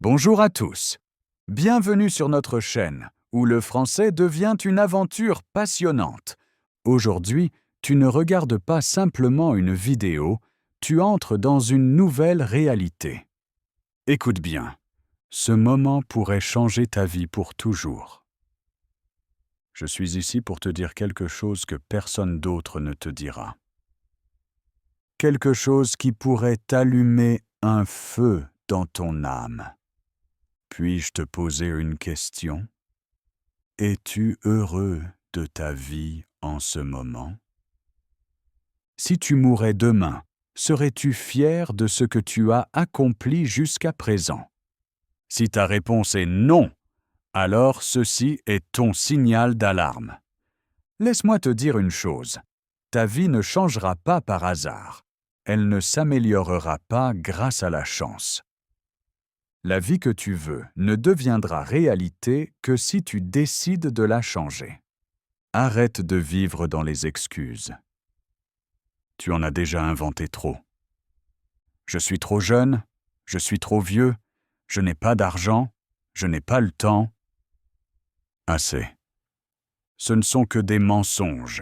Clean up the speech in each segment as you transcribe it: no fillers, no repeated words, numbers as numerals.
Bonjour à tous. Bienvenue sur notre chaîne, où le français devient une aventure passionnante. Aujourd'hui, tu ne regardes pas simplement une vidéo, tu entres dans une nouvelle réalité. Écoute bien, ce moment pourrait changer ta vie pour toujours. Je suis ici pour te dire quelque chose que personne d'autre ne te dira. Quelque chose qui pourrait allumer un feu dans ton âme. Puis-je te poser une question? Es-tu heureux de ta vie en ce moment? Si tu mourais demain, serais-tu fier de ce que tu as accompli jusqu'à présent? Si ta réponse est non, alors ceci est ton signal d'alarme. Laisse-moi te dire une chose. Ta vie ne changera pas par hasard. Elle ne s'améliorera pas grâce à la chance. La vie que tu veux ne deviendra réalité que si tu décides de la changer. Arrête de vivre dans les excuses. Tu en as déjà inventé trop. Je suis trop jeune, je suis trop vieux, je n'ai pas d'argent, je n'ai pas le temps. Assez. Ce ne sont que des mensonges.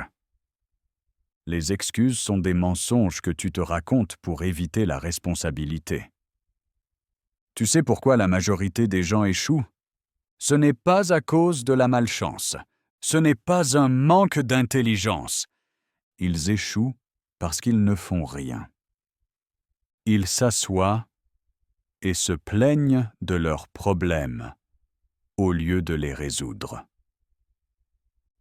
Les excuses sont des mensonges que tu te racontes pour éviter la responsabilité. Tu sais pourquoi la majorité des gens échouent? Ce n'est pas à cause de la malchance. Ce n'est pas un manque d'intelligence. Ils échouent parce qu'ils ne font rien. Ils s'assoient et se plaignent de leurs problèmes au lieu de les résoudre.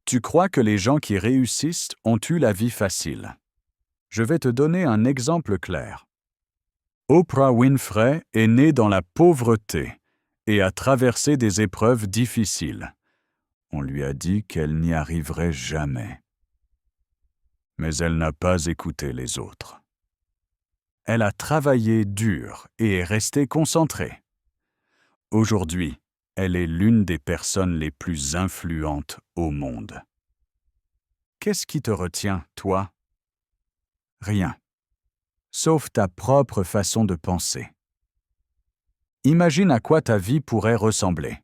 Tu crois que les gens qui réussissent ont eu la vie facile. Je vais te donner un exemple clair. Oprah Winfrey est née dans la pauvreté et a traversé des épreuves difficiles. On lui a dit qu'elle n'y arriverait jamais. Mais elle n'a pas écouté les autres. Elle a travaillé dur et est restée concentrée. Aujourd'hui, elle est l'une des personnes les plus influentes au monde. Qu'est-ce qui te retient, toi? Rien, sauf ta propre façon de penser. Imagine à quoi ta vie pourrait ressembler.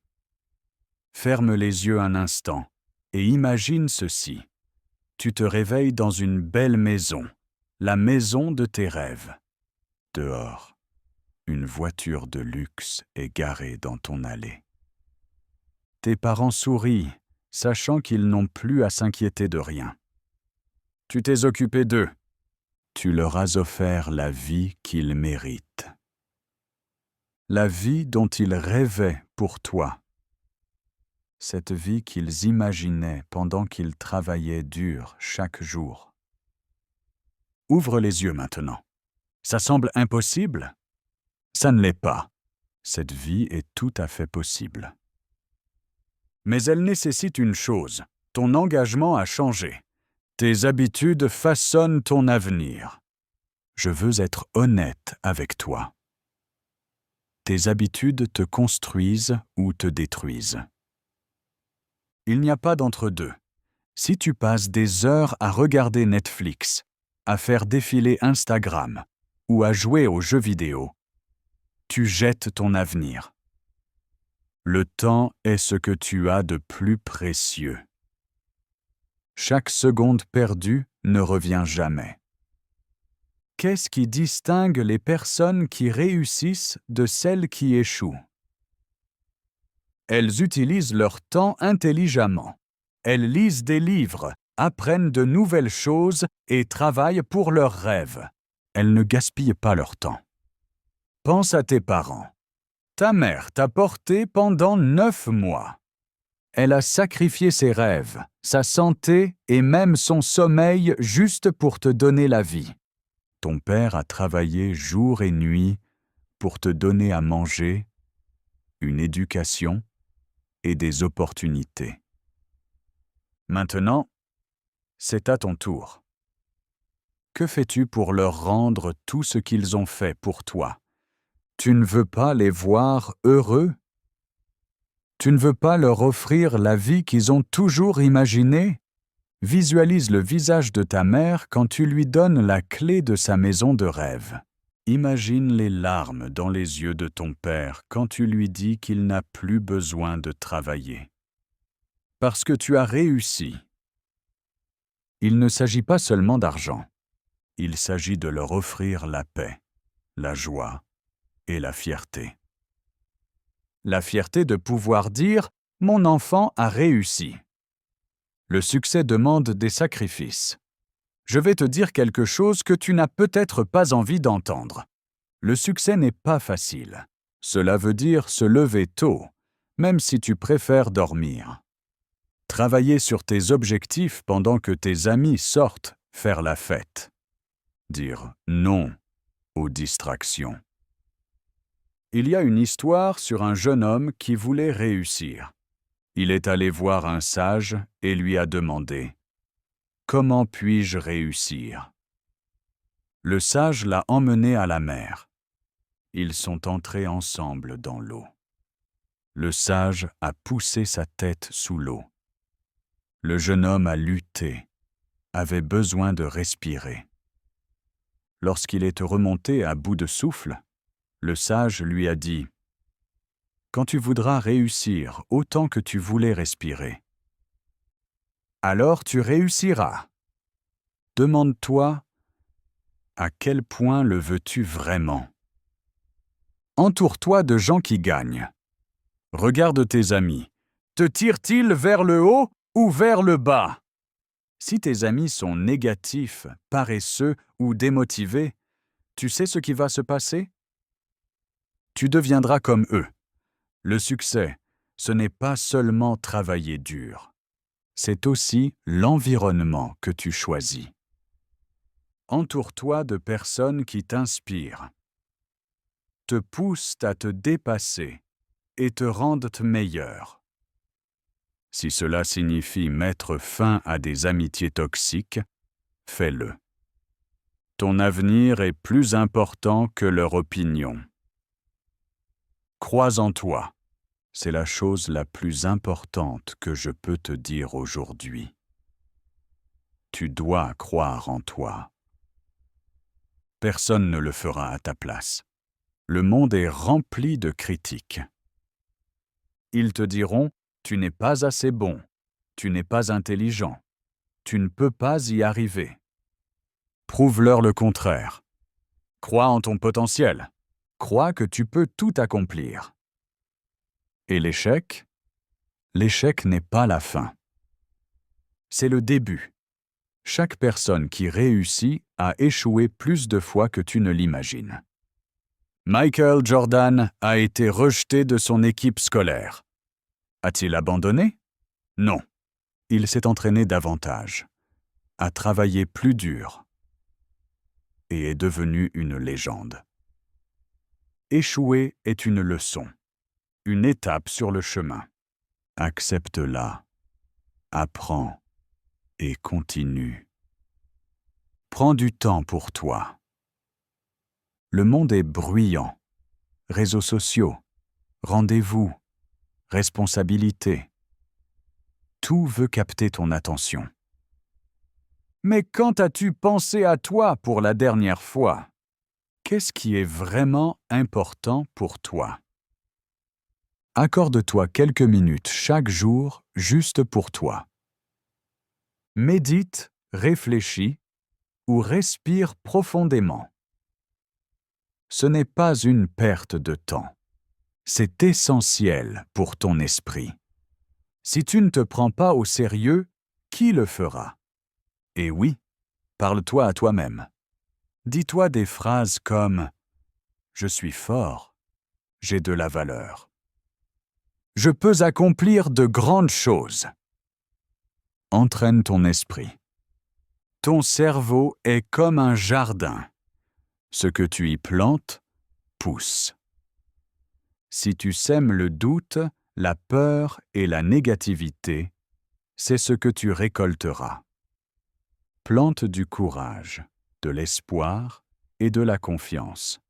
Ferme les yeux un instant et imagine ceci. Tu te réveilles dans une belle maison, la maison de tes rêves. Dehors, une voiture de luxe est garée dans ton allée. Tes parents sourient, sachant qu'ils n'ont plus à s'inquiéter de rien. Tu t'es occupé d'eux. Tu leur as offert la vie qu'ils méritent. La vie dont ils rêvaient pour toi. Cette vie qu'ils imaginaient pendant qu'ils travaillaient dur chaque jour. Ouvre les yeux maintenant. Ça semble impossible? Ça ne l'est pas. Cette vie est tout à fait possible. Mais elle nécessite une chose. Ton engagement a changé. Tes habitudes façonnent ton avenir. Je veux être honnête avec toi. Tes habitudes te construisent ou te détruisent. Il n'y a pas d'entre-deux. Si tu passes des heures à regarder Netflix, à faire défiler Instagram ou à jouer aux jeux vidéo, tu jettes ton avenir. Le temps est ce que tu as de plus précieux. Chaque seconde perdue ne revient jamais. Qu'est-ce qui distingue les personnes qui réussissent de celles qui échouent? Elles utilisent leur temps intelligemment. Elles lisent des livres, apprennent de nouvelles choses et travaillent pour leurs rêves. Elles ne gaspillent pas leur temps. Pense à tes parents. Ta mère t'a porté pendant 9 mois. Elle a sacrifié ses rêves, sa santé et même son sommeil juste pour te donner la vie. Ton père a travaillé jour et nuit pour te donner à manger, une éducation et des opportunités. Maintenant, c'est à ton tour. Que fais-tu pour leur rendre tout ce qu'ils ont fait pour toi? Tu ne veux pas les voir heureux? Tu ne veux pas leur offrir la vie qu'ils ont toujours imaginée? Visualise le visage de ta mère quand tu lui donnes la clé de sa maison de rêve. Imagine les larmes dans les yeux de ton père quand tu lui dis qu'il n'a plus besoin de travailler. Parce que tu as réussi. Il ne s'agit pas seulement d'argent. Il s'agit de leur offrir la paix, la joie et la fierté. La fierté de pouvoir dire « Mon enfant a réussi ». Le succès demande des sacrifices. Je vais te dire quelque chose que tu n'as peut-être pas envie d'entendre. Le succès n'est pas facile. Cela veut dire se lever tôt, même si tu préfères dormir. Travailler sur tes objectifs pendant que tes amis sortent faire la fête. Dire non aux distractions. Il y a une histoire sur un jeune homme qui voulait réussir. Il est allé voir un sage et lui a demandé « Comment puis-je réussir ?» Le sage l'a emmené à la mer. Ils sont entrés ensemble dans l'eau. Le sage a poussé sa tête sous l'eau. Le jeune homme a lutté, avait besoin de respirer. Lorsqu'il est remonté à bout de souffle, le sage lui a dit « Quand tu voudras réussir autant que tu voulais respirer, alors tu réussiras. Demande-toi à quel point le veux-tu vraiment. Entoure-toi de gens qui gagnent. Regarde tes amis. Te tirent-ils vers le haut ou vers le bas? Si tes amis sont négatifs, paresseux ou démotivés, tu sais ce qui va se passer? Tu deviendras comme eux. Le succès, ce n'est pas seulement travailler dur. C'est aussi l'environnement que tu choisis. Entoure-toi de personnes qui t'inspirent, te poussent à te dépasser et te rendent meilleur. Si cela signifie mettre fin à des amitiés toxiques, fais-le. Ton avenir est plus important que leur opinion. Crois en toi. C'est la chose la plus importante que je peux te dire aujourd'hui. Tu dois croire en toi. Personne ne le fera à ta place. Le monde est rempli de critiques. Ils te diront « Tu n'es pas assez bon, tu n'es pas intelligent, tu ne peux pas y arriver ». Prouve-leur le contraire. Crois en ton potentiel. Crois que tu peux tout accomplir. Et l'échec? L'échec n'est pas la fin. C'est le début. Chaque personne qui réussit a échoué plus de fois que tu ne l'imagines. Michael Jordan a été rejeté de son équipe scolaire. A-t-il abandonné? Non. Il s'est entraîné davantage, a travaillé plus dur et est devenu une légende. Échouer est une leçon, une étape sur le chemin. Accepte-la, apprends et continue. Prends du temps pour toi. Le monde est bruyant. Réseaux sociaux, rendez-vous, responsabilités. Tout veut capter ton attention. Mais quand as-tu pensé à toi pour la dernière fois? Qu'est-ce qui est vraiment important pour toi? Accorde-toi quelques minutes chaque jour juste pour toi. Médite, réfléchis ou respire profondément. Ce n'est pas une perte de temps. C'est essentiel pour ton esprit. Si tu ne te prends pas au sérieux, qui le fera? Et oui, parle-toi à toi-même. Dis-toi des phrases comme « Je suis fort, j'ai de la valeur. Je peux accomplir de grandes choses. » Entraîne ton esprit. Ton cerveau est comme un jardin. Ce que tu y plantes, pousse. Si tu sèmes le doute, la peur et la négativité, c'est ce que tu récolteras. Plante du courage, de l'espoir et de la confiance.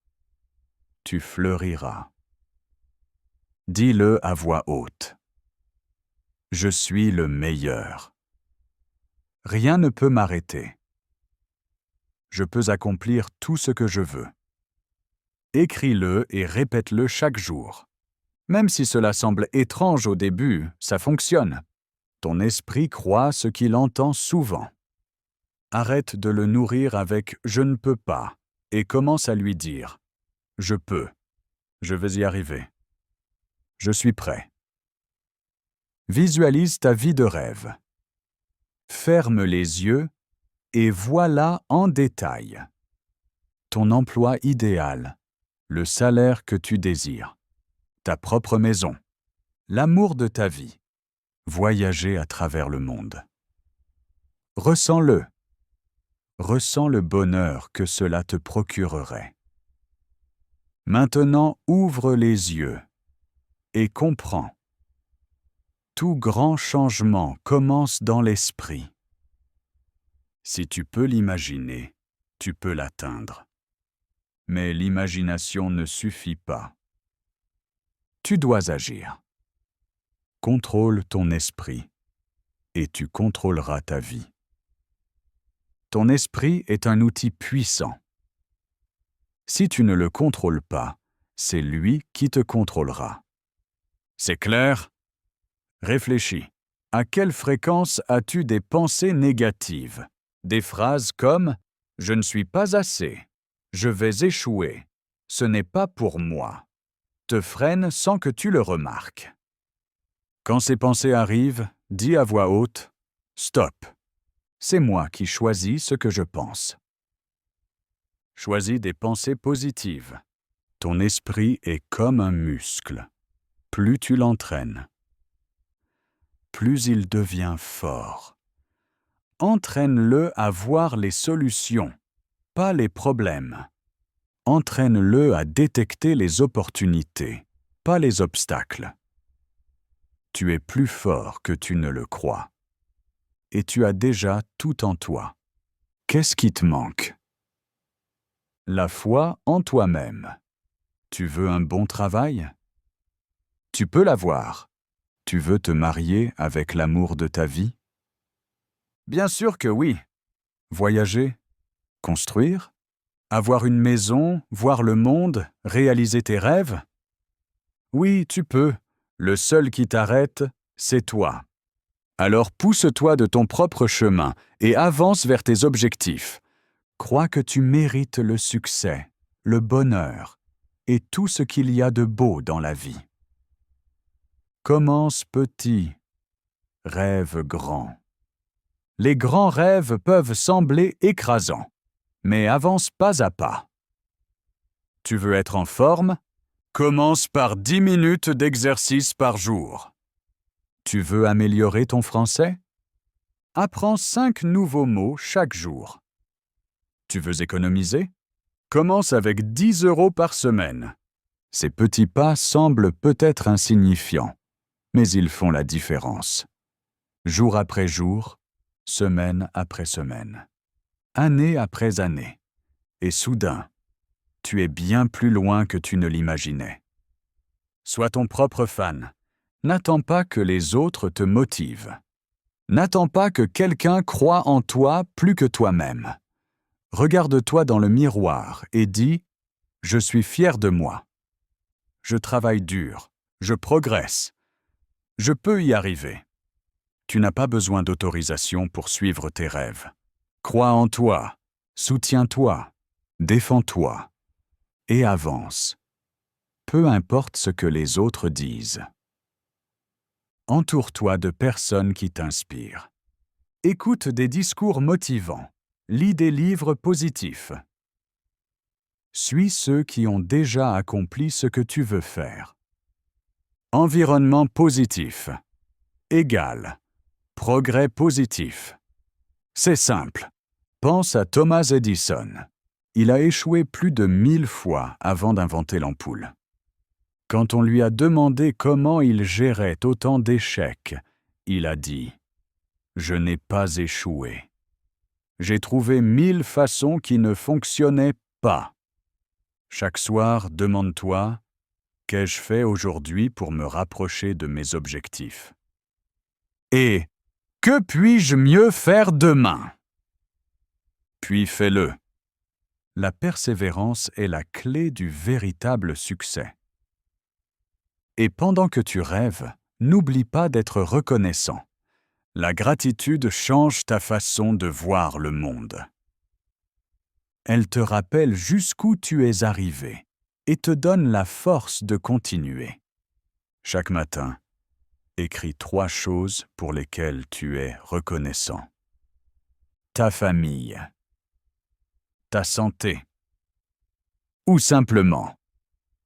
Tu fleuriras. Dis-le à voix haute. Je suis le meilleur. Rien ne peut m'arrêter. Je peux accomplir tout ce que je veux. Écris-le et répète-le chaque jour. Même si cela semble étrange au début, ça fonctionne. Ton esprit croit ce qu'il entend souvent. Arrête de le nourrir avec « je ne peux pas » et commence à lui dire « je peux, je vais y arriver, je suis prêt ». Visualise ta vie de rêve. Ferme les yeux et vois-la en détail. Ton emploi idéal, le salaire que tu désires, ta propre maison, l'amour de ta vie, voyager à travers le monde. Ressens-le. Ressens le bonheur que cela te procurerait. Maintenant, ouvre les yeux et comprends. Tout grand changement commence dans l'esprit. Si tu peux l'imaginer, tu peux l'atteindre. Mais l'imagination ne suffit pas. Tu dois agir. Contrôle ton esprit et tu contrôleras ta vie. Ton esprit est un outil puissant. Si tu ne le contrôles pas, c'est lui qui te contrôlera. C'est clair? Réfléchis. À quelle fréquence as-tu des pensées négatives? Des phrases comme « je ne suis pas assez »,« je vais échouer »,« ce n'est pas pour moi » te freinent sans que tu le remarques. Quand ces pensées arrivent, dis à voix haute « Stop ». C'est moi qui choisis ce que je pense. Choisis des pensées positives. Ton esprit est comme un muscle. Plus tu l'entraînes, plus il devient fort. Entraîne-le à voir les solutions, pas les problèmes. Entraîne-le à détecter les opportunités, pas les obstacles. Tu es plus fort que tu ne le crois. Et tu as déjà tout en toi. Qu'est-ce qui te manque? La foi en toi-même. Tu veux un bon travail? Tu peux l'avoir. Tu veux te marier avec l'amour de ta vie? Bien sûr que oui. Voyager? Construire? Avoir une maison? Voir le monde? Réaliser tes rêves? Oui, tu peux. Le seul qui t'arrête, c'est toi. Alors pousse-toi de ton propre chemin et avance vers tes objectifs. Crois que tu mérites le succès, le bonheur et tout ce qu'il y a de beau dans la vie. Commence petit, rêve grand. Les grands rêves peuvent sembler écrasants, mais avance pas à pas. Tu veux être en forme? Commence par 10 minutes d'exercice par jour. Tu veux améliorer ton français? Apprends 5 nouveaux mots chaque jour. Tu veux économiser? Commence avec 10 € par semaine. Ces petits pas semblent peut-être insignifiants, mais ils font la différence. Jour après jour, semaine après semaine, année après année. Et soudain, tu es bien plus loin que tu ne l'imaginais. Sois ton propre fan. N'attends pas que les autres te motivent. N'attends pas que quelqu'un croie en toi plus que toi-même. Regarde-toi dans le miroir et dis « Je suis fier de moi. Je travaille dur. Je progresse. Je peux y arriver. » Tu n'as pas besoin d'autorisation pour suivre tes rêves. Crois en toi, soutiens-toi, défends-toi et avance. Peu importe ce que les autres disent. Entoure-toi de personnes qui t'inspirent. Écoute des discours motivants. Lis des livres positifs. Suis ceux qui ont déjà accompli ce que tu veux faire. Environnement positif égale progrès positif. C'est simple. Pense à Thomas Edison. Il a échoué plus de 1000 fois avant d'inventer l'ampoule. Quand on lui a demandé comment il gérait autant d'échecs, il a dit « Je n'ai pas échoué. J'ai trouvé 1000 façons qui ne fonctionnaient pas. » Chaque soir, demande-toi « Qu'ai-je fait aujourd'hui pour me rapprocher de mes objectifs ?» Et « Que puis-je mieux faire demain ?» Puis fais-le. la persévérance est la clé du véritable succès. Et pendant que tu rêves, n'oublie pas d'être reconnaissant. La gratitude change ta façon de voir le monde. Elle te rappelle jusqu'où tu es arrivé et te donne la force de continuer. Chaque matin, écris 3 choses pour lesquelles tu es reconnaissant. Ta famille, ta santé, ou simplement,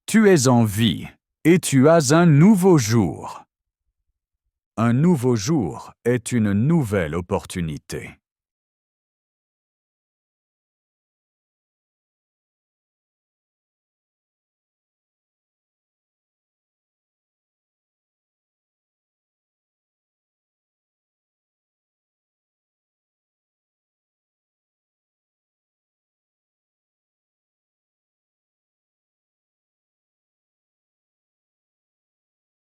tu es en vie et tu as un nouveau jour. Un nouveau jour est une nouvelle opportunité.